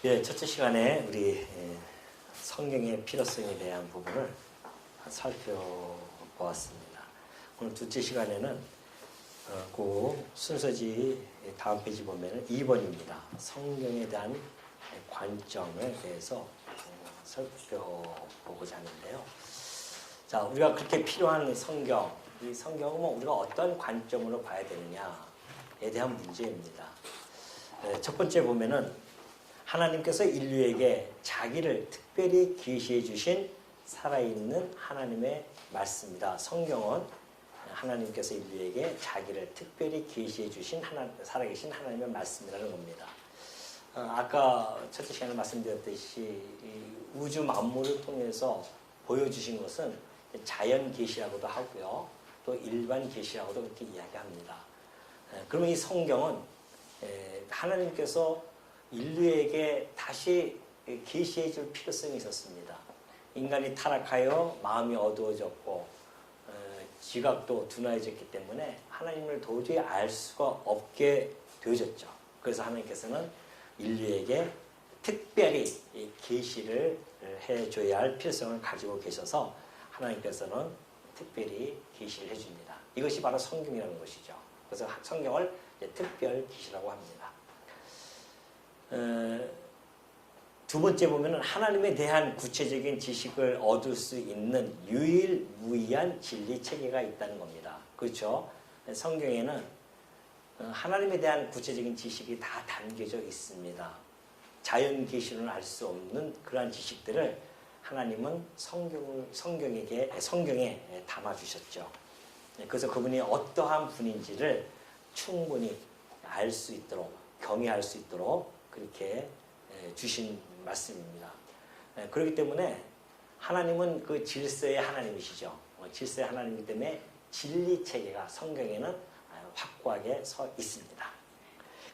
예, 첫째 시간에 우리 성경의 필요성에 대한 부분을 살펴보았습니다. 오늘 둘째 시간에는 그 순서지 다음 페이지 보면 2번입니다. 성경에 대한 관점에 대해서 살펴보고자 하는데요. 자, 우리가 그렇게 필요한 성경, 이 성경은 우리가 어떤 관점으로 봐야 되느냐에 대한 문제입니다. 첫 번째 보면은 하나님께서 인류에게 자기를 특별히 계시해 주신 살아있는 하나님의 말씀입니다. 성경은 하나님께서 인류에게 자기를 특별히 계시해 주신 살아계신 하나님의 말씀이라는 겁니다. 아까 첫째 시간에 말씀드렸듯이 우주 만물을 통해서 보여주신 것은 자연 계시라고도 하고요. 또 일반 계시라고도 그렇게 이야기합니다. 그러면 이 성경은 하나님께서 인류에게 다시 계시해 줄 필요성이 있었습니다. 인간이 타락하여 마음이 어두워졌고 지각도 둔화해졌기 때문에 하나님을 도저히 알 수가 없게 되어졌죠. 그래서 하나님께서는 인류에게 특별히 계시를 해줘야 할 필요성을 가지고 계셔서 하나님께서는 특별히 계시를 해줍니다. 이것이 바로 성경이라는 것이죠. 그래서 성경을 특별 계시라고 합니다. 두 번째 보면은 하나님에 대한 구체적인 지식을 얻을 수 있는 유일무이한 진리 체계가 있다는 겁니다. 그렇죠? 성경에는 하나님에 대한 구체적인 지식이 다 담겨져 있습니다. 자연 계시로는 알 수 없는 그러한 지식들을 하나님은 성경에 담아 주셨죠. 그래서 그분이 어떠한 분인지를 충분히 알 수 있도록 경외할 수 있도록 그렇게 주신 말씀입니다. 그렇기 때문에 하나님은 그 질서의 하나님이시죠. 질서의 하나님이기 때문에 진리 체계가 성경에는 확고하게 서 있습니다.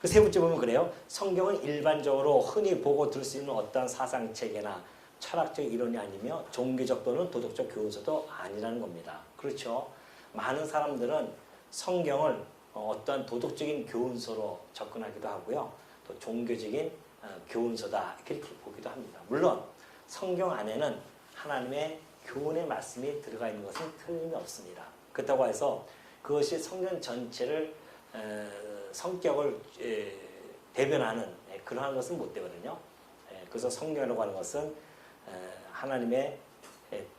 그 세 번째 보면 그래요. 성경은 일반적으로 흔히 보고 들을 수 있는 어떠한 사상 체계나 철학적 이론이 아니며 종교적 또는 도덕적 교훈서도 아니라는 겁니다. 그렇죠. 많은 사람들은 성경을 어떠한 도덕적인 교훈서로 접근하기도 하고요. 또 종교적인 교훈서다 이렇게 보기도 합니다. 물론 성경 안에는 하나님의 교훈의 말씀이 들어가 있는 것은 틀림이 없습니다. 그렇다고 해서 그것이 성경 전체를 성격을 대변하는 그러한 것은 못 되거든요. 그래서 성경이라고 하는 것은 하나님의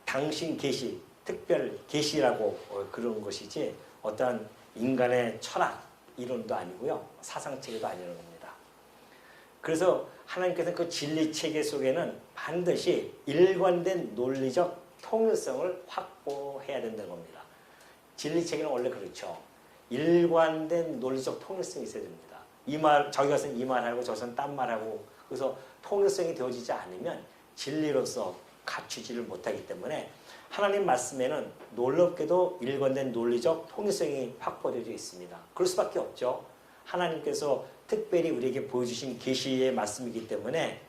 당신 계시, 특별 계시라고 그런 것이지 어떠한 인간의 철학 이론도 아니고요. 사상체계도 아니라는 겁니다. 그래서 하나님께서는 그 진리체계 속에는 반드시 일관된 논리적 통일성을 확보해야 된다는 겁니다. 진리체계는 원래 그렇죠. 일관된 논리적 통일성이 있어야 됩니다. 저기 가서는 이 말하고 저기서는 딴 말하고 그래서 통일성이 되어지지 않으면 진리로서 갖추지를 못하기 때문에 하나님 말씀에는 놀랍게도 일관된 논리적 통일성이 확보되어 있습니다. 그럴 수밖에 없죠. 하나님께서 특별히 우리에게 보여주신 계시의 말씀이기 때문에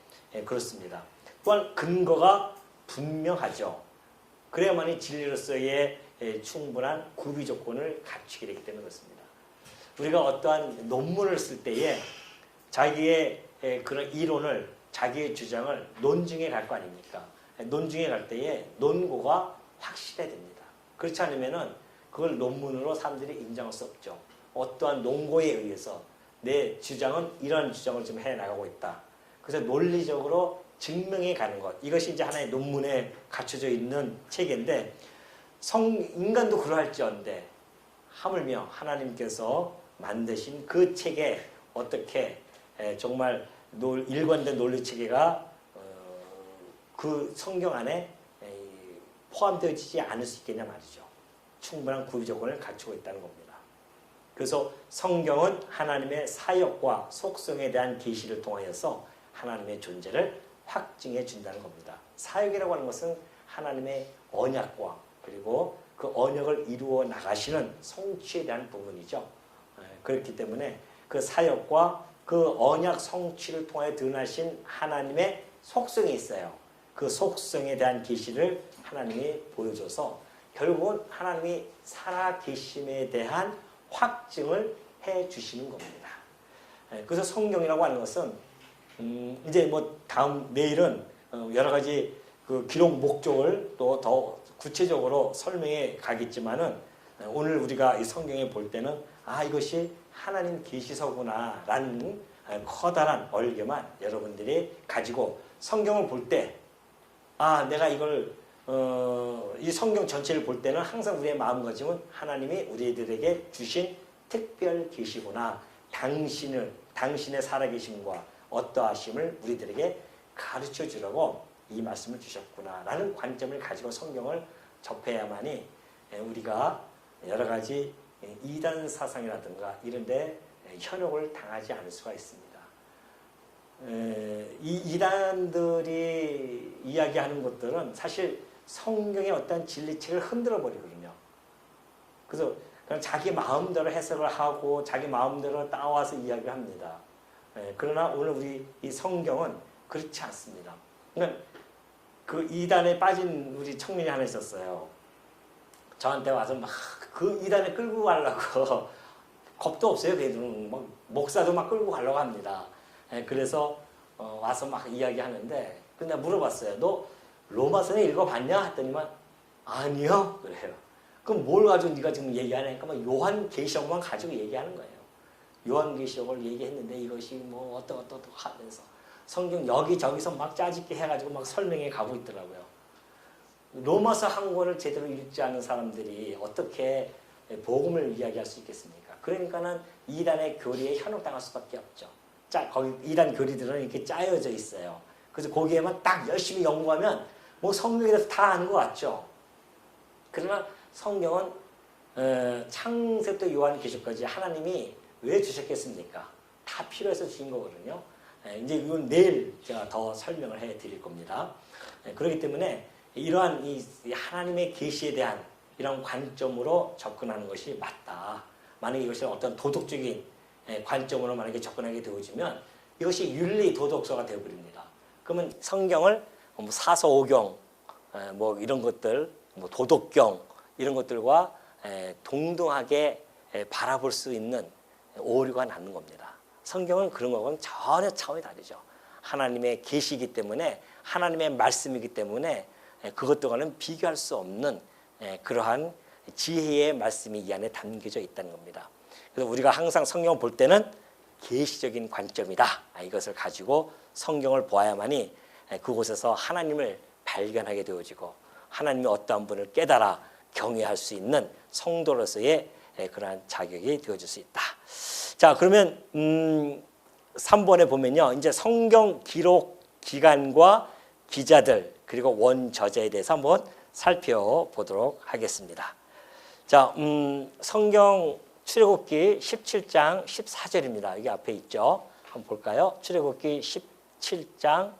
그렇습니다. 또한 근거가 분명하죠. 그래야만이 진리로서의 충분한 구비 조건을 갖추게 되기 때문에 그렇습니다. 우리가 어떠한 논문을 쓸 때에 자기의 그런 이론을 자기의 주장을 논증해 갈 거 아닙니까? 논증해 갈 때에 논고가 확실해야 됩니다. 그렇지 않으면은 그걸 논문으로 사람들이 인정할 수 없죠. 어떠한 논고에 의해서 내 주장은 이런 주장을 좀 해나가고 있다. 그래서 논리적으로 증명해 가는 것. 이것이 이제 하나의 논문에 갖춰져 있는 체계인데 인간도 그러할지언데 하물며 하나님께서 만드신 그 체계 어떻게 정말 일관된 논리 체계가 그 성경 안에 포함되어지지 않을 수 있겠냐 말이죠. 충분한 구비 조건을 갖추고 있다는 겁니다. 그래서 성경은 하나님의 사역과 속성에 대한 계시를 통하여서 하나님의 존재를 확증해 준다는 겁니다. 사역이라고 하는 것은 하나님의 언약과 그리고 그 언약을 이루어 나가시는 성취에 대한 부분이죠. 그렇기 때문에 그 사역과 그 언약 성취를 통해 드러나신 하나님의 속성이 있어요. 그 속성에 대한 계시를 하나님이 보여줘서 결국은 하나님이 살아계심에 대한 확증을 해 주시는 겁니다. 그래서 성경이라고 하는 것은 이제 뭐 다음 내일은 여러 가지 그 기록 목적을 또 더 구체적으로 설명해 가겠지만은 오늘 우리가 이 성경에 볼 때는 이것이 하나님 계시서구나라는 커다란 얼개만 여러분들이 가지고 성경을 볼 때 내가 이걸 이 성경 전체를 볼 때는 항상 우리의 마음가짐은 하나님이 우리들에게 주신 특별 계시구나. 당신의 살아계심과 어떠하심을 우리들에게 가르쳐 주려고 이 말씀을 주셨구나 라는 관점을 가지고 성경을 접해야만이 우리가 여러 가지 이단 사상이라든가 이런 데 현혹을 당하지 않을 수가 있습니다. 이 이단들이 이야기하는 것들은 사실 성경의 어떤 진리책을 흔들어 버리거든요. 그래서 그냥 자기 마음대로 해석을 하고 자기 마음대로 따와서 이야기를 합니다. 그러나 오늘 우리 이 성경은 그렇지 않습니다. 그러니까 그 이단에 빠진 우리 청년이 하나 있었어요. 저한테 와서 막 그 이단에 끌고 가려고 겁도 없어요. 걔들은 막 목사도 막 끌고 가려고 합니다. 그래서 와서 막 이야기하는데 근데 물어봤어요. 너 로마서는 읽어봤냐? 했더니만 아니요. 그래요. 그럼 뭘 가지고 네가 지금 얘기하냐니까 막 요한계시록만 가지고 얘기하는 거예요. 요한계시록을 얘기했는데 이것이 뭐 어떠 하면서 성경 여기저기서 막 짜집기 해가지고 막 설명해 가고 있더라고요. 로마서 한 권을 제대로 읽지 않은 사람들이 어떻게 복음을 이야기할 수 있겠습니까? 그러니까는 이단의 교리에 현혹당할 수밖에 없죠. 거기 이단 교리들은 이렇게 짜여져 있어요. 그래서 거기에만 딱 열심히 연구하면 뭐 성경에 대해서 다 아는 것 같죠. 그러나 성경은 창세부터 요한계시록까지 하나님이 왜 주셨겠습니까? 다 필요해서 주신 거거든요. 이제 이건 내일 제가 더 설명을 해드릴 겁니다. 그렇기 때문에 이러한 이 하나님의 계시에 대한 이런 관점으로 접근하는 것이 맞다. 만약에 이것이 어떤 도덕적인 관점으로 만약에 접근하게 되어지면 이것이 윤리 도덕서가 되어버립니다. 그러면 성경을 사서오경 뭐 이런 것들, 뭐 도덕경 이런 것들과 동등하게 바라볼 수 있는 오류가 나는 겁니다. 성경은 그런 거하고는 전혀 차원이 다르죠. 하나님의 계시이기 때문에 하나님의 말씀이기 때문에 그것과는 비교할 수 없는 그러한 지혜의 말씀이 이 안에 담겨져 있다는 겁니다. 그래서 우리가 항상 성경을 볼 때는 계시적인 관점이다. 이것을 가지고 성경을 보아야만이 그곳에서 하나님을 발견하게 되어지고 하나님의 어떠한 분을 깨달아 경외할 수 있는 성도로서의 그러한 자격이 되어질 수 있다. 자, 그러면 3번에 보면요. 이제 성경 기록 기관과 기자들 그리고 원저자에 대해서 한번 살펴보도록 하겠습니다. 자, 성경 출애굽기 17장 14절입니다. 여기 앞에 있죠. 한번 볼까요? 출애굽기 17장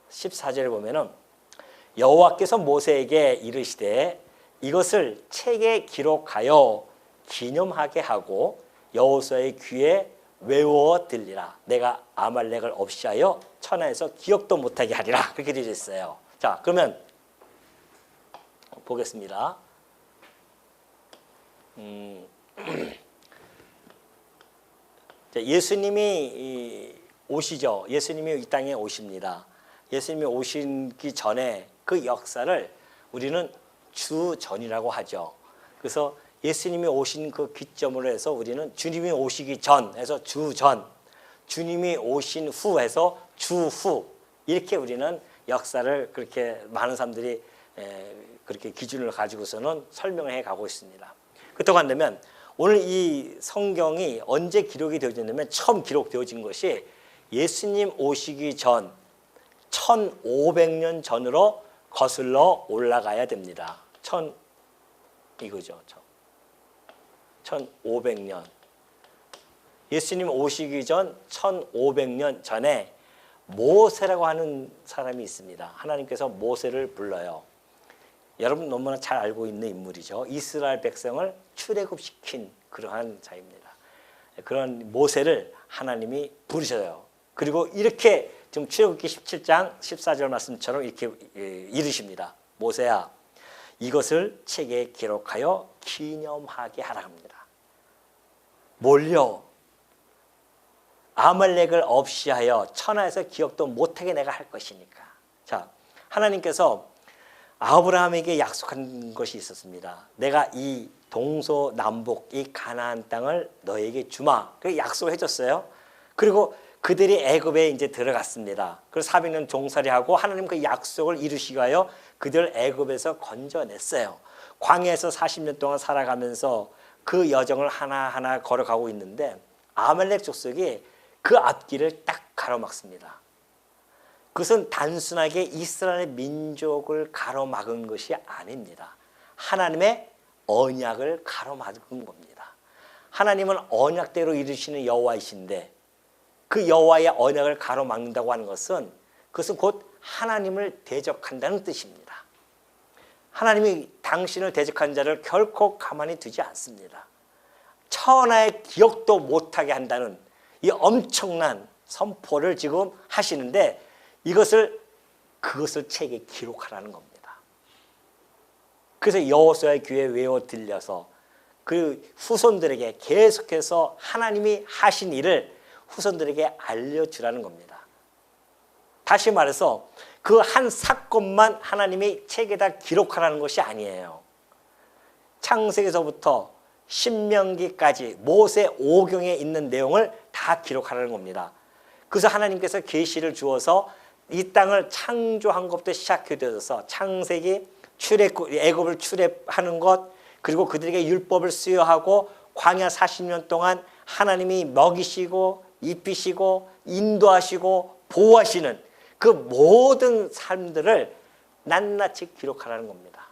14절에 보면은 여호와께서 모세에게 이르시되 이것을 책에 기록하여 기념하게 하고 여호수아의 귀에 외워 들리라. 내가 아말렉을 없이 하여 천하에서 기억도 못하게 하리라. 그렇게 되어 있어요. 자, 그러면 보겠습니다. 예수님이 오시죠. 예수님이 이 땅에 오십니다. 예수님이 오시기 전에 그 역사를 우리는 주전이라고 하죠. 그래서 예수님이 오신 그 기점으로 해서 우리는 주님이 오시기 전 해서 주전, 주님이 오신 후 해서 주후 이렇게 우리는 역사를 그렇게 많은 사람들이 그렇게 기준을 가지고서는 설명을 해가고 있습니다. 그렇다고 한다면 오늘 이 성경이 언제 기록이 되어졌냐면 처음 기록되어진 것이 예수님 오시기 전 1500년 전으로 거슬러 올라가야 됩니다. 이거죠. 1500년. 예수님 오시기 전 1500년 전에 모세라고 하는 사람이 있습니다. 하나님께서 모세를 불러요. 여러분 너무나 잘 알고 있는 인물이죠. 이스라엘 백성을 출애굽시킨 그러한 자입니다. 그런 모세를 하나님이 부르셔요. 그리고 이렇게 지금 출애굽기 17장 14절 말씀처럼 이렇게 이르십니다. 모세야, 이것을 책에 기록하여 기념하게 하라 합니다. 뭘요? 아말렉을 없이하여 천하에서 기억도 못하게 내가 할 것이니까. 자, 하나님께서 아브라함에게 약속한 것이 있었습니다. 내가 이 동서남북 이 가나안 땅을 너에게 주마. 그 약속을 해줬어요. 그리고 그들이 애굽에 이제 들어갔습니다. 그래서 400년 종살이하고 하나님 그 약속을 이루시기 위하여 그들 애굽에서 건져냈어요. 광야에서 40년 동안 살아가면서 그 여정을 하나하나 걸어가고 있는데 아말렉 족속이 그 앞길을 딱 가로막습니다. 그것은 단순하게 이스라엘 민족을 가로막은 것이 아닙니다. 하나님의 언약을 가로막은 겁니다. 하나님은 언약대로 이루시는 여호와이신데 그 여호와의 언약을 가로막는다고 하는 것은 그것은 곧 하나님을 대적한다는 뜻입니다. 하나님이 당신을 대적한 자를 결코 가만히 두지 않습니다. 천하의 기억도 못하게 한다는 이 엄청난 선포를 지금 하시는데 그것을 책에 기록하라는 겁니다. 그래서 여호수아의 귀에 외워 들려서 그 후손들에게 계속해서 하나님이 하신 일을 후손들에게 알려주라는 겁니다. 다시 말해서 그 한 사건만 하나님이 책에다 기록하라는 것이 아니에요. 창세기서부터 신명기까지 모세 오경에 있는 내용을 다 기록하라는 겁니다. 그래서 하나님께서 계시를 주어서 이 땅을 창조한 것부터 시작해서 창세기 애굽을 출애하는 것, 그리고 그들에게 율법을 수여하고 광야 40년 동안 하나님이 먹이시고 입히시고 인도하시고 보호하시는 그 모든 삶들을 낱낱이 기록하라는 겁니다.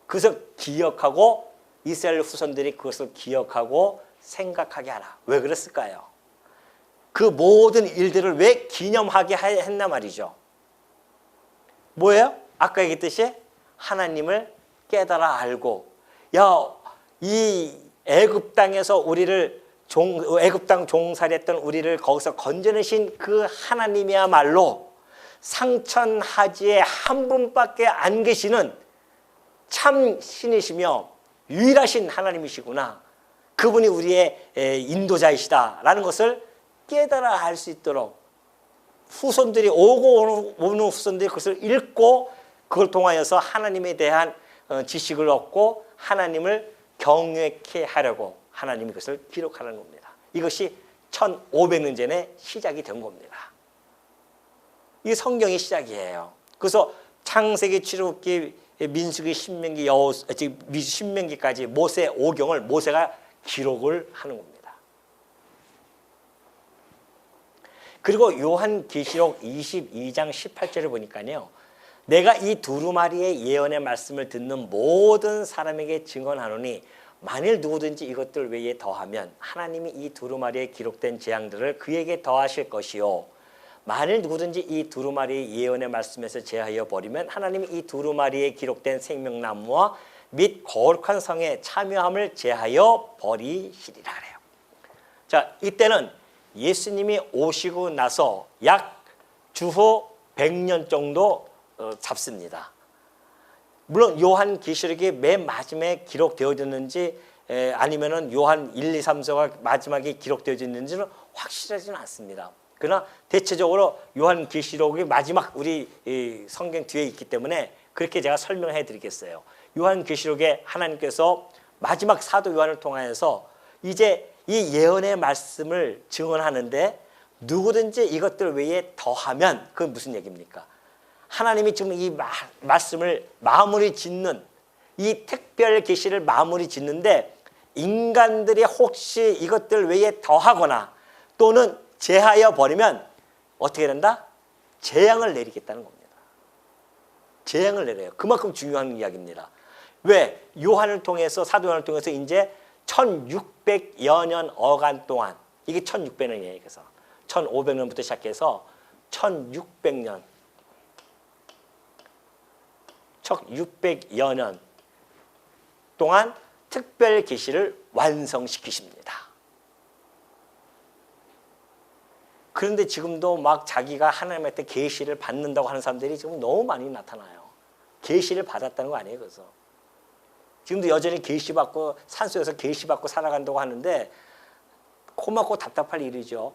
그래서 기억하고 이스라엘 후손들이 그것을 기억하고 생각하게 하라. 왜 그랬을까요? 그 모든 일들을 왜 기념하게 했나 말이죠. 뭐예요? 아까 얘기했듯이 하나님을 깨달아 알고, 이 애굽 땅에서 우리를 애굽 땅 종살이했던 우리를 거기서 건져내신 그 하나님이야말로 상천하지에 한 분밖에 안 계시는 참 신이시며 유일하신 하나님이시구나. 그분이 우리의 인도자이시다라는 것을 깨달아 알 수 있도록 후손들이 오고 오는 후손들이 그것을 읽고 그걸 통하여서 하나님에 대한 지식을 얻고 하나님을 경외케 하려고 하나님이 그것을 기록하는 겁니다. 이것이 1500년 전에 시작이 된 겁니다. 이 성경의 시작이에요. 그래서 창세기, 출애굽기, 민수기, 신명기, 신명기까지 모세 오경을 모세가 기록을 하는 겁니다. 그리고 요한계시록 22장 18절을 보니까요, 내가 이 두루마리의 예언의 말씀을 듣는 모든 사람에게 증언하노니 만일 누구든지 이것들 외에 더하면 하나님이 이 두루마리에 기록된 재앙들을 그에게 더하실 것이요, 만일 누구든지 이 두루마리의 예언의 말씀에서 제하여 버리면 하나님이 이 두루마리에 기록된 생명나무와 및 거룩한 성에 참여함을 제하여 버리시리라 그래요. 자, 이때는 예수님이 오시고 나서 약 주후 100년 정도 잡습니다. 물론 요한계시록이 맨 마지막에 기록되어졌는지 아니면은 요한 1, 2, 3, 4가 마지막에 기록되어졌는지는 확실하지는 않습니다. 그러나 대체적으로 요한계시록이 마지막 우리 성경 뒤에 있기 때문에 그렇게 제가 설명해 드리겠어요. 요한계시록에 하나님께서 마지막 사도 요한을 통하여서 이제 이 예언의 말씀을 증언하는데 누구든지 이것들 외에 더하면 그건 무슨 얘기입니까? 하나님이 지금 이 말씀을 마무리 짓는 이 특별 계시를 마무리 짓는데 인간들이 혹시 이것들 외에 더하거나 또는 제하여 버리면 어떻게 된다? 재앙을 내리겠다는 겁니다. 재앙을 내려요. 그만큼 중요한 이야기입니다. 왜? 요한을 통해서 사도 요한을 통해서 이제 1600여 년 어간 동안, 이게 1600년이에요. 그래서 1500년부터 시작해서 1600년 1600여 년 동안 특별 계시를 완성시키십니다. 그런데 지금도 막 자기가 하나님한테 계시를 받는다고 하는 사람들이 지금 너무 많이 나타나요. 계시를 받았다는 거 아니에요. 그래서 지금도 여전히 계시받고 산속에서 계시받고 살아간다고 하는데 고맙고 답답할 일이죠.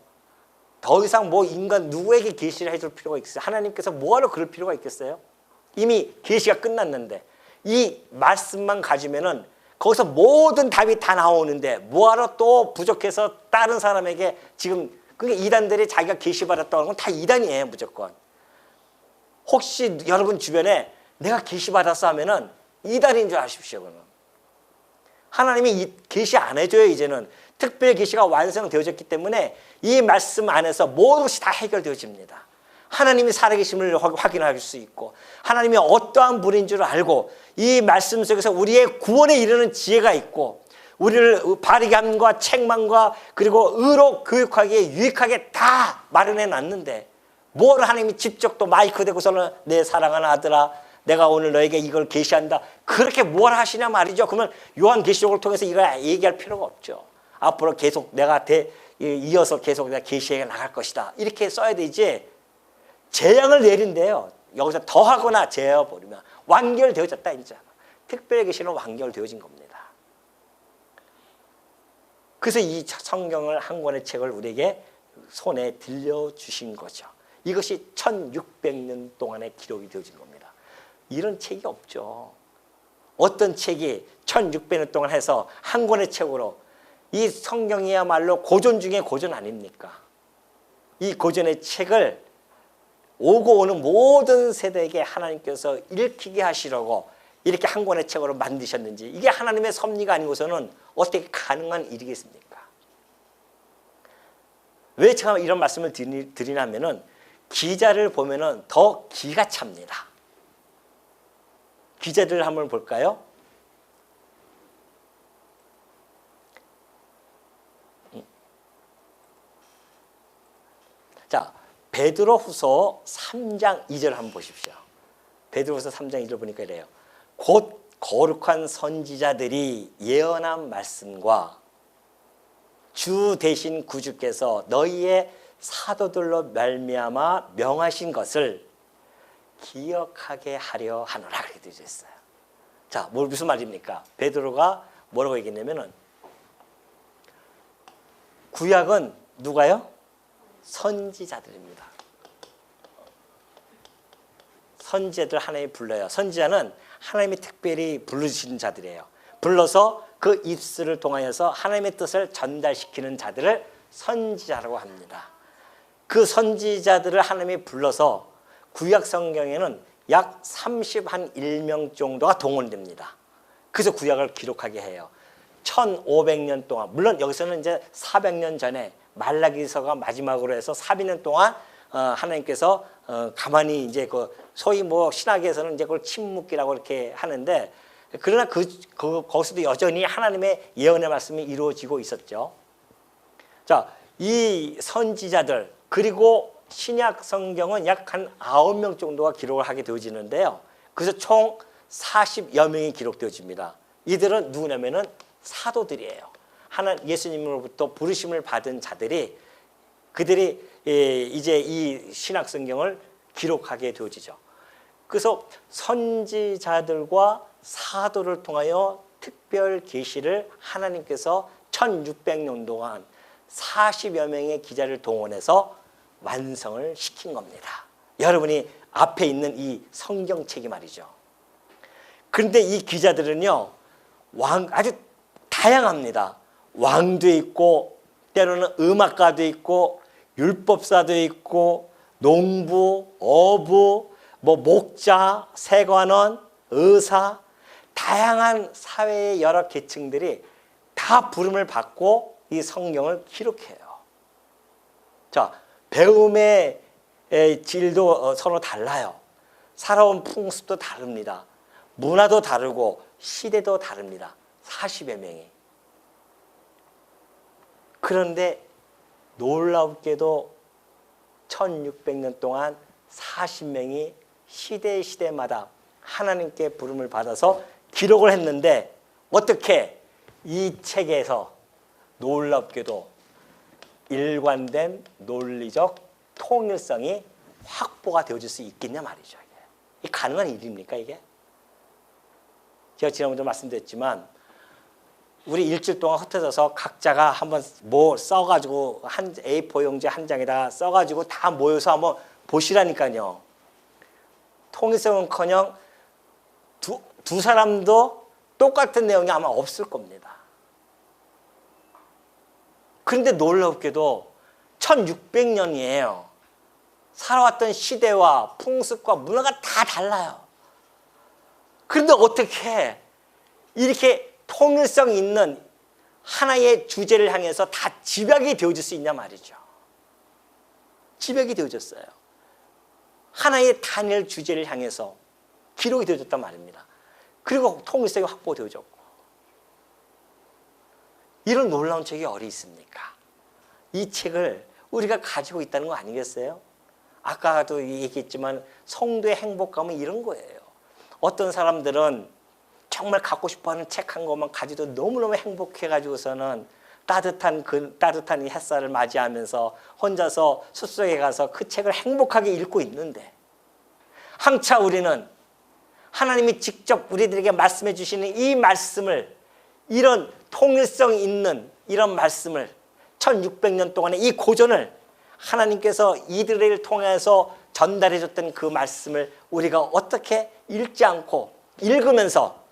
더 이상 뭐 인간 누구에게 계시를 해줄 필요가 있겠어요? 하나님께서 뭐하러 그럴 필요가 있겠어요? 이미 계시가 끝났는데 이 말씀만 가지면은 거기서 모든 답이 다 나오는데 뭐하러 또 부족해서 다른 사람에게 지금 그게 이단들이 자기가 계시받았다고 하는 건 다 이단이에요. 무조건. 혹시 여러분 주변에 내가 계시받았어 하면은 이단인 줄 아십시오. 그는 하나님이 계시 안 해줘요. 이제는 특별 계시가 완성되어졌기 때문에 이 말씀 안에서 모든 것이 다 해결되어집니다. 하나님이 살아계심을 확인할 수 있고 하나님이 어떠한 분인 줄 알고 이 말씀 속에서 우리의 구원에 이르는 지혜가 있고 우리를 바르게 함과 책망과 그리고 의로 교육하기에 유익하게 다 마련해 놨는데 뭘 하나님이 직접 또 마이크 대고서는 내 사랑하는 아들아 내가 오늘 너에게 이걸 계시한다 그렇게 뭘 하시냐 말이죠. 그러면 요한계시록을 통해서 이걸 얘기할 필요가 없죠. 앞으로 계속 내가 이어서 계속 내가 계시해 나갈 것이다 이렇게 써야 되지. 재앙을 내린대요. 여기서 더하거나 제어버리면 완결되어졌다 이제. 특별 계시는 완결되어진 겁니다. 그래서 이 성경을 한 권의 책을 우리에게 손에 들려주신 거죠. 이것이 1600년 동안의 기록이 되어진 겁니다. 이런 책이 없죠. 어떤 책이 1600년 동안 해서 한 권의 책으로 이 성경이야말로 고전 중에 고전 아닙니까? 이 고전의 책을 오고 오는 모든 세대에게 하나님께서 읽히게 하시려고 이렇게 한 권의 책으로 만드셨는지 이게 하나님의 섭리가 아니고서는 어떻게 가능한 일이겠습니까? 왜 제가 이런 말씀을 드리냐면은 기자를 보면은 더 기가 찹니다. 기자들 한번 볼까요? 자, 베드로후서 3장 2절 한번 보십시오. 베드로후서 3장 2절 보니까 이래요. 곧 거룩한 선지자들이 예언한 말씀과 주 대신 구주께서 너희의 사도들로 말미암아 명하신 것을 기억하게 하려 하노라 그렇게 되어 있어요. 자, 무슨 말입니까? 베드로가 뭐라고 얘기했냐면은 구약은 누가요? 선지자들입니다. 선지자들 하나님이 불러요. 선지자는 하나님이 특별히 부르신 자들이에요. 불러서 그 입술을 통하여서 하나님의 뜻을 전달시키는 자들을 선지자라고 합니다. 그 선지자들을 하나님이 불러서 구약 성경에는 약 31명 정도가 동원됩니다. 그래서 구약을 기록하게 해요. 1500년 동안 물론 여기서는 이제 400년 전에 말라기서가 마지막으로 해서 400년 동안 하나님께서 가만히 이제 그 소위 뭐 신학에서는 이제 그걸 침묵기라고 이렇게 하는데 그러나 거기서도 여전히 하나님의 예언의 말씀이 이루어지고 있었죠. 자, 이 선지자들 그리고 신약 성경은 약 한 9명 정도가 기록을 하게 되어지는데요. 그래서 총 40여 명이 기록되어집니다. 이들은 누구냐면은 사도들이에요. 예수님으로부터 부르심을 받은 자들이 그들이 이제 이 신약 성경을 기록하게 되어지죠. 그래서 선지자들과 사도를 통하여 특별 계시를 하나님께서 1600년 동안 40여 명의 기자를 동원해서 완성을 시킨 겁니다. 여러분이 앞에 있는 이 성경책이 말이죠. 그런데 이 기자들은요, 아주 다양합니다. 왕도 있고, 때로는 음악가도 있고, 율법사도 있고, 농부, 어부, 목자, 세관원, 의사, 다양한 사회의 여러 계층들이 다 부름을 받고 이 성경을 기록해요. 자, 배움의 질도 서로 달라요. 살아온 풍습도 다릅니다. 문화도 다르고 시대도 다릅니다. 40여 명이. 그런데 놀랍게도 1600년 동안 40명이 시대마다 하나님께 부름을 받아서 기록을 했는데 어떻게 이 책에서 놀랍게도 일관된 논리적 통일성이 확보가 되어질 수 있겠냐 말이죠. 이게 가능한 일입니까 이게? 제가 지난번에 말씀드렸지만 우리 일주일 동안 흩어져서 각자가 한번 뭐 써가지고 한 A4 용지 한 장에다 써가지고 다 모여서 한번 보시라니까요. 통일성은커녕 두 사람도 똑같은 내용이 아마 없을 겁니다. 그런데 놀랍게도 1600년이에요. 살아왔던 시대와 풍습과 문화가 다 달라요. 그런데 어떻게 이렇게 통일성 있는 하나의 주제를 향해서 다 집약이 되어질 수 있냐 말이죠. 집약이 되어졌어요. 하나의 단일 주제를 향해서 기록이 되어졌단 말입니다. 그리고 통일성이 확보되어졌고. 이런 놀라운 책이 어디 있습니까? 이 책을 우리가 가지고 있다는 거 아니겠어요? 아까도 얘기했지만 성도의 행복감은 이런 거예요. 어떤 사람들은 정말 갖고 싶어하는 책 한 권만 가지도 너무너무 행복해가지고서는 따뜻한 이 햇살을 맞이하면서 혼자서 숲속에 가서 그 책을 행복하게 읽고 있는데, 한차 우리는 하나님이 직접 우리들에게 말씀해 주시는 이 말씀을, 이런 통일성 있는 이런 말씀을 1600년 동안의 이 고전을 하나님께서 이들을 통해서 전달해 줬던 그 말씀을 우리가 어떻게 읽지 않고 읽으면서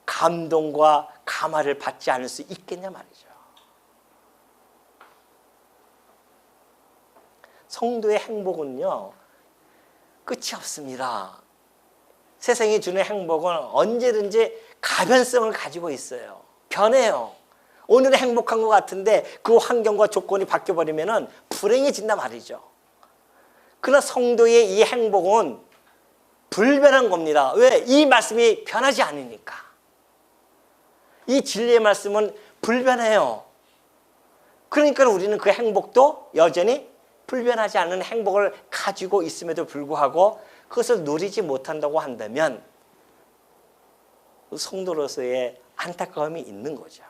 감동과 감화를 받지 않을 수 있겠냐 말이죠. 성도의 행복은요, 끝이 없습니다. 세상이 주는 행복은 언제든지 가변성을 가지고 있어요. 변해요. 오늘은 행복한 것 같은데 그 환경과 조건이 바뀌어버리면 불행해진단 말이죠. 그러나 성도의 이 행복은 불변한 겁니다. 왜? 이 말씀이 변하지 않으니까. 이 진리의 말씀은 불변해요. 그러니까 우리는 그 행복도 여전히 불변하지 않는 행복을 가지고 있음에도 불구하고 그것을 누리지 못한다고 한다면 성도로서의 안타까움이 있는 거죠.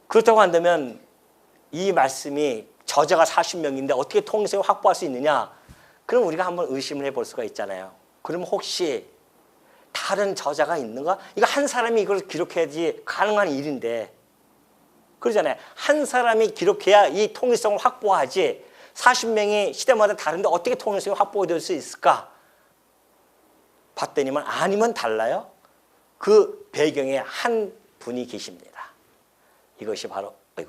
그렇다고 한다면 이 말씀이 저자가 40명인데 어떻게 통일성을 확보할 수 있느냐? 그럼 우리가 한번 의심을 해볼 수가 있잖아요. 그럼 혹시 다른 저자가 있는가? 이거 한 사람이 이걸 기록해야지 가능한 일인데, 그러잖아요. 한 사람이 기록해야 이 통일성을 확보하지 40명이 시대마다 다른데 어떻게 통일성이 확보될 수 있을까? 봤더니만 아니면 달라요. 그 배경에 한 분이 계십니다. 이것이 바로 예.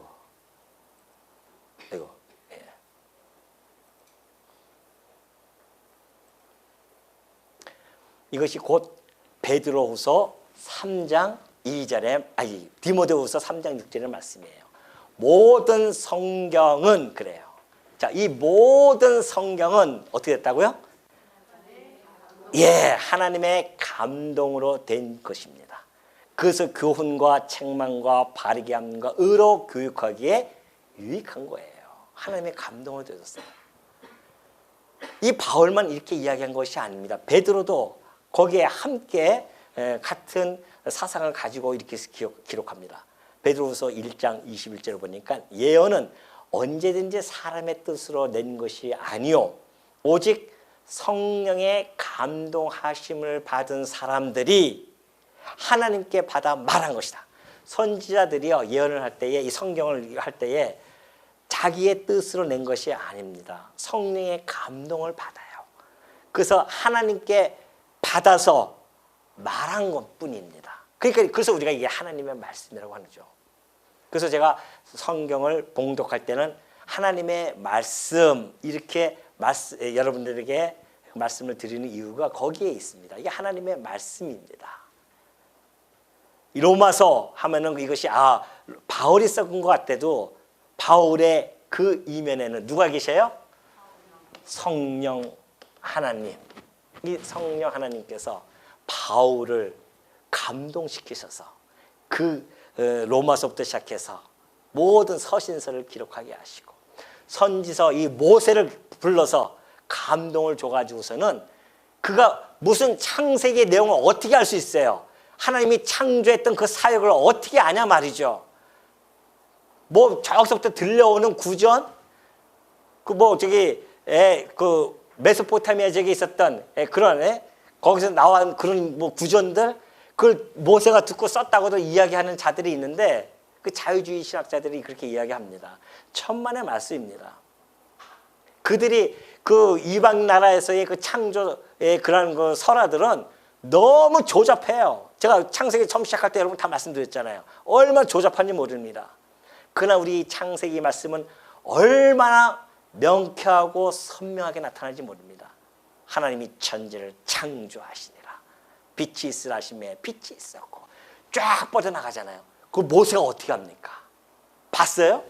이것이 곧 베드로후서 3장 2절에 디모데후서 3장 6절의 말씀이에요. 모든 성경은 그래요. 자, 이 모든 성경은 어떻게 됐다고요? 예, 하나님의 감동으로 된 것입니다. 그래서 교훈과 책망과 바르게 함과 의로 교육하기에 유익한 거예요. 하나님의 감동으로 되었어요. 이 바울만 이렇게 이야기한 것이 아닙니다. 베드로도 거기에 함께 같은 사상을 가지고 이렇게 기록합니다. 베드로후서 1장 21절을 보니까 예언은 언제든지 사람의 뜻으로 낸 것이 아니요 오직 성령의 감동하심을 받은 사람들이 하나님께 받아 말한 것이다. 선지자들이요 예언을 할 때에 이 성경을 할 때에 자기의 뜻으로 낸 것이 아닙니다. 성령의 감동을 받아요. 그래서 하나님께 받아서 말한 것뿐입니다. 그러니까 그래서 우리가 이게 하나님의 말씀이라고 하죠. 그래서 제가 성경을 봉독할 때는 하나님의 말씀 이렇게 여러분들에게 말씀을 드리는 이유가 거기에 있습니다. 이게 하나님의 말씀입니다. 로마서 하면은 이것이 바울이 써본 것 같아도 바울의 그 이면에는 누가 계셔요? 성령 하나님. 이 성령 하나님께서 바울을 감동시키셔서 그 로마서부터 시작해서 모든 서신서를 기록하게 하시고 선지서 이 모세를 불러서 감동을 줘가지고서는 그가 무슨 창세기의 내용을 어떻게 알 수 있어요? 하나님이 창조했던 그 사역을 어떻게 아냐 말이죠. 뭐 저기서부터 들려오는 구전, 메소포타미아 지역에 있었던 그런 거기서 나온 그런 뭐 구전들 그걸 모세가 듣고 썼다고도 이야기하는 자들이 있는데 그 자유주의 신학자들이 그렇게 이야기합니다. 천만의 말씀입니다. 그들이 그 이방 나라에서의 그 창조의 그런 그 설화들은 너무 조잡해요. 제가 창세기 처음 시작할 때 여러분 다 말씀드렸잖아요. 얼마나 조잡한지 모릅니다. 그러나 우리 창세기 말씀은 얼마나 명쾌하고 선명하게 나타나는지 모릅니다. 하나님이 천지를 창조하시니라. 빛이 있으라 하시매 빛이 있었고 쫙 뻗어나가잖아요. 그 모세가 어떻게 합니까? 봤어요?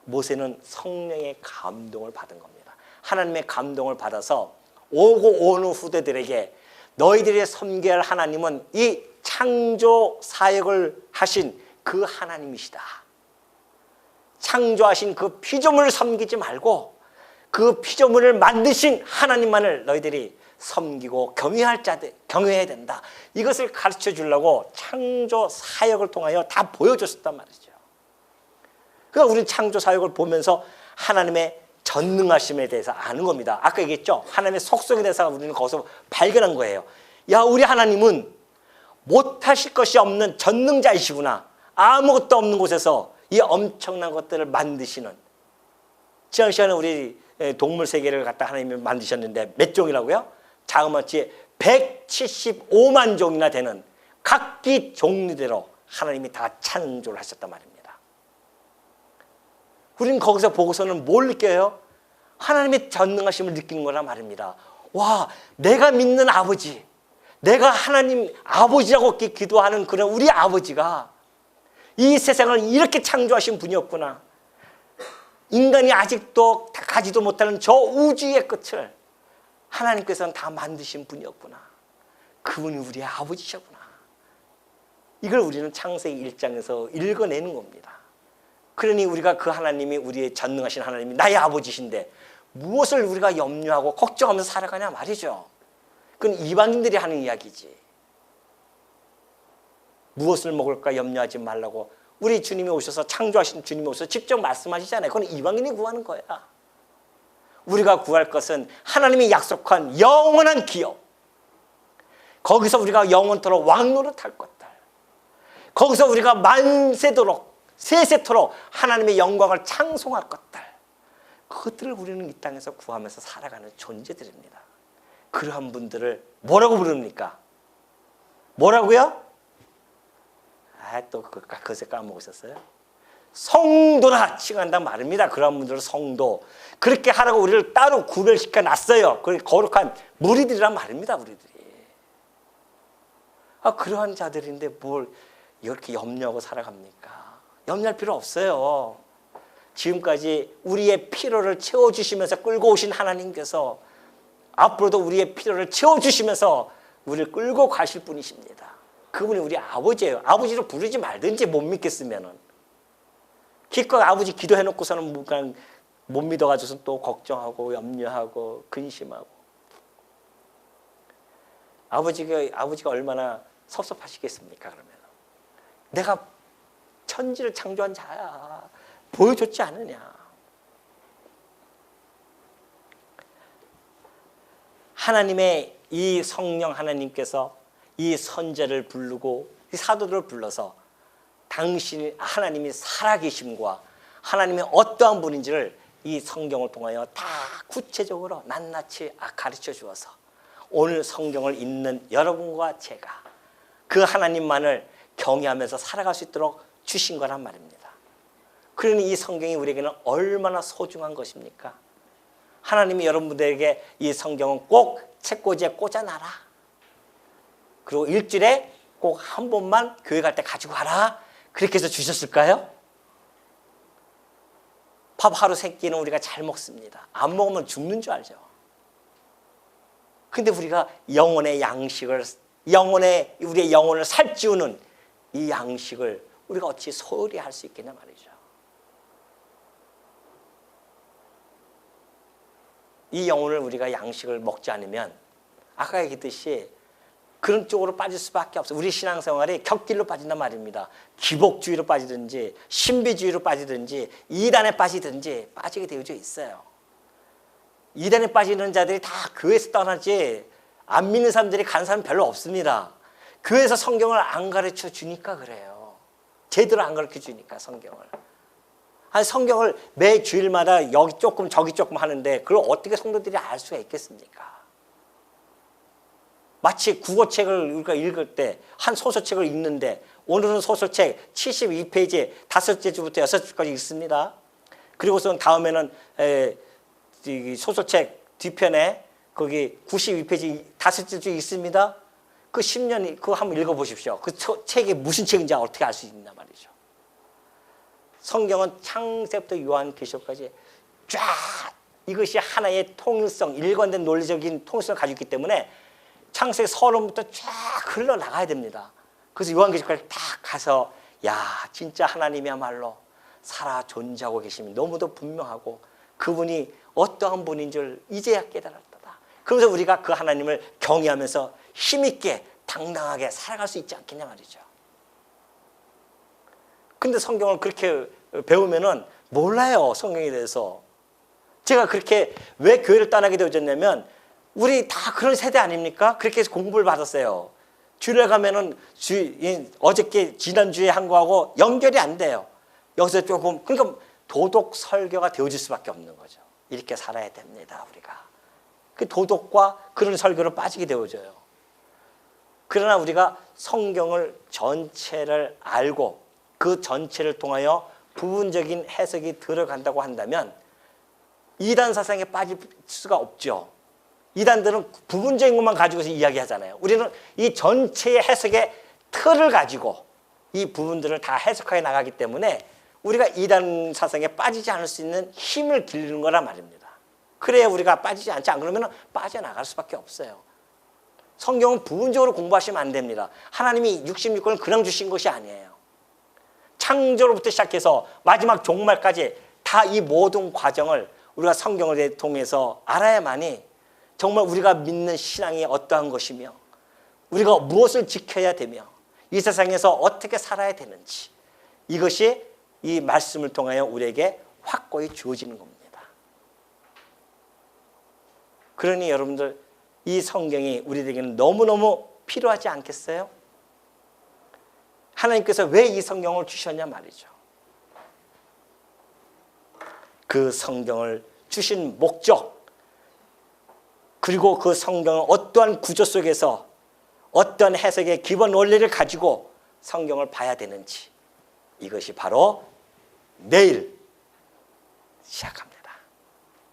모세는 성령의 감동을 받은 겁니다. 하나님의 감동을 받아서 오고 오는 후대들에게 너희들이 섬겨야 할 하나님은 이 창조 사역을 하신 그 하나님이시다. 창조하신 그 피조물을 섬기지 말고 그 피조물을 만드신 하나님만을 너희들이 섬기고 경외해야 된다. 이것을 가르쳐 주려고 창조 사역을 통하여 다 보여줬단 말이죠. 그러니까 우리는 창조 사역을 보면서 하나님의 전능하심에 대해서 아는 겁니다. 아까 얘기했죠. 하나님의 속성에 대해서 우리는 거기서 발견한 거예요. 야, 우리 하나님은 못하실 것이 없는 전능자이시구나. 아무것도 없는 곳에서 이 엄청난 것들을 만드시는. 지난 시간에 우리 동물 세계를 갖다 하나님이 만드셨는데 몇 종이라고요? 자그마치 175만 종이나 되는 각기 종류대로 하나님이 다 창조를 하셨단 말입니다. 우리는 거기서 보고서는 뭘 느껴요? 하나님의 전능하심을 느끼는 거란 말입니다. 와, 내가 믿는 아버지, 내가 하나님 아버지라고 기도하는 그런 우리 아버지가 이 세상을 이렇게 창조하신 분이었구나. 인간이 아직도 가지도 못하는 저 우주의 끝을 하나님께서는 다 만드신 분이었구나. 그분이 우리의 아버지셨구나. 이걸 우리는 창세기 1장에서 읽어내는 겁니다. 그러니 우리가 그 하나님이 우리의 전능하신 하나님이 나의 아버지신데 무엇을 우리가 염려하고 걱정하면서 살아가냐 말이죠. 그건 이방인들이 하는 이야기지. 무엇을 먹을까 염려하지 말라고 우리 주님이 오셔서 창조하신 주님이 오셔서 직접 말씀하시잖아요. 그건 이방인이 구하는 거야. 우리가 구할 것은 하나님이 약속한 영원한 기업. 거기서 우리가 영원토록 왕노릇할 것들. 거기서 우리가 만세도록 세세토록 하나님의 영광을 찬송할 것들. 그것들을 우리는 이 땅에서 구하면서 살아가는 존재들입니다. 그러한 분들을 뭐라고 부릅니까? 뭐라고요? 또 그것에 까먹으셨어요? 성도라 칭한단 말입니다. 그런 분들은 성도. 그렇게 하라고 우리를 따로 구별시켜 놨어요. 거룩한 무리들이란 말입니다. 우리들이. 그러한 자들인데 뭘 이렇게 염려하고 살아갑니까? 염려할 필요 없어요. 지금까지 우리의 필요를 채워주시면서 끌고 오신 하나님께서 앞으로도 우리의 필요를 채워주시면서 우리를 끌고 가실 분이십니다. 그분이 우리 아버지예요. 아버지를 부르지 말든지 못 믿겠으면은. 기껏 아버지 기도해놓고서는 그냥 못 믿어가지고서 또 걱정하고 염려하고 근심하고. 아버지가 얼마나 섭섭하시겠습니까? 그러면 내가 천지를 창조한 자야. 보여줬지 않느냐. 하나님의 이 성령 하나님께서 이 선제를 부르고 이 사도들을 불러서 당신 하나님이 살아계심과 하나님이 어떠한 분인지를 이 성경을 통하여 다 구체적으로 낱낱이 가르쳐 주어서 오늘 성경을 읽는 여러분과 제가 그 하나님만을 경외하면서 살아갈 수 있도록 주신 거란 말입니다. 그러니 이 성경이 우리에게는 얼마나 소중한 것입니까? 하나님이 여러분들에게 이 성경은 꼭 책꽂이에 꽂아놔라. 그리고 일주일에 꼭 한 번만 교회 갈 때 가지고 가라. 그렇게 해서 주셨을까요? 밥 하루 세 끼는 우리가 잘 먹습니다. 안 먹으면 죽는 줄 알죠. 근데 우리가 영혼의 양식을, 우리의 영혼을 살찌우는 이 양식을 우리가 어찌 소홀히 할 수 있겠냐 말이죠. 이 영혼을 우리가 양식을 먹지 않으면 아까 얘기했듯이 그런 쪽으로 빠질 수밖에 없어요. 우리 신앙생활이 격길로 빠진단 말입니다. 기복주의로 빠지든지 신비주의로 빠지든지 이단에 빠지든지 빠지게 되어져 있어요. 이단에 빠지는 자들이 다 교회에서 떠나지 안 믿는 사람들이 가는 사람 별로 없습니다. 교회에서 성경을 안 가르쳐 주니까 그래요. 제대로 안 가르쳐 주니까 성경을. 아니 성경을 매 주일마다 여기 조금 저기 조금 하는데 그걸 어떻게 성도들이 알 수가 있겠습니까? 마치 국어책을 우리가 읽을 때 한 소설책을 읽는데 오늘은 소설책 72페이지 5째 주부터 6주까지 읽습니다. 그리고선 다음에는 소설책 뒤편에 거기 92페이지 5째 주 있습니다. 그 10년 그거 한번 읽어보십시오. 그 책이 무슨 책인지 어떻게 알 수 있나 말이죠. 성경은 창세부터 요한계시록까지 쫙 이것이 하나의 통일성, 일관된 논리적인 통일성을 가지고 있기 때문에 창세 서론부터 쫙 흘러나가야 됩니다. 그래서 요한계시록까지 딱 가서 야 진짜 하나님이야말로 살아 존재하고 계심이 너무도 분명하고 그분이 어떠한 분인 줄 이제야 깨달았다. 그러면서 우리가 그 하나님을 경외하면서 힘있게 당당하게 살아갈 수 있지 않겠냐 말이죠. 근데 성경을 그렇게 배우면은 몰라요. 성경에 대해서. 제가 그렇게 왜 교회를 떠나게 되어졌냐면 우리 다 그런 세대 아닙니까? 그렇게 해서 공부를 받았어요. 주일에 가면은 어저께 지난주에 한 거하고 연결이 안 돼요. 여기서 조금 그러니까 도덕 설교가 되어질 수밖에 없는 거죠. 이렇게 살아야 됩니다. 우리가. 그 도덕과 그런 설교로 빠지게 되어져요. 그러나 우리가 성경을 전체를 알고 그 전체를 통하여 부분적인 해석이 들어간다고 한다면 이단 사상에 빠질 수가 없죠. 이단들은 부분적인 것만 가지고서 이야기하잖아요. 우리는 이 전체의 해석의 틀을 가지고 이 부분들을 다 해석하여 나가기 때문에 우리가 이단 사상에 빠지지 않을 수 있는 힘을 기르는 거란 말입니다. 그래야 우리가 빠지지 않지, 안 그러면 빠져나갈 수밖에 없어요. 성경은 부분적으로 공부하시면 안 됩니다. 하나님이 66권을 그냥 주신 것이 아니에요. 창조로부터 시작해서 마지막 종말까지 다 이 모든 과정을 우리가 성경을 통해서 알아야만이 정말 우리가 믿는 신앙이 어떠한 것이며 우리가 무엇을 지켜야 되며 이 세상에서 어떻게 살아야 되는지 이것이 이 말씀을 통하여 우리에게 확고히 주어지는 겁니다. 그러니 여러분들 이 성경이 우리에게는 너무너무 필요하지 않겠어요? 하나님께서 왜 이 성경을 주셨냐 말이죠. 그 성경을 주신 목적 그리고 그 성경은 어떠한 구조 속에서 어떤 해석의 기본 원리를 가지고 성경을 봐야 되는지 이것이 바로 내일 시작합니다.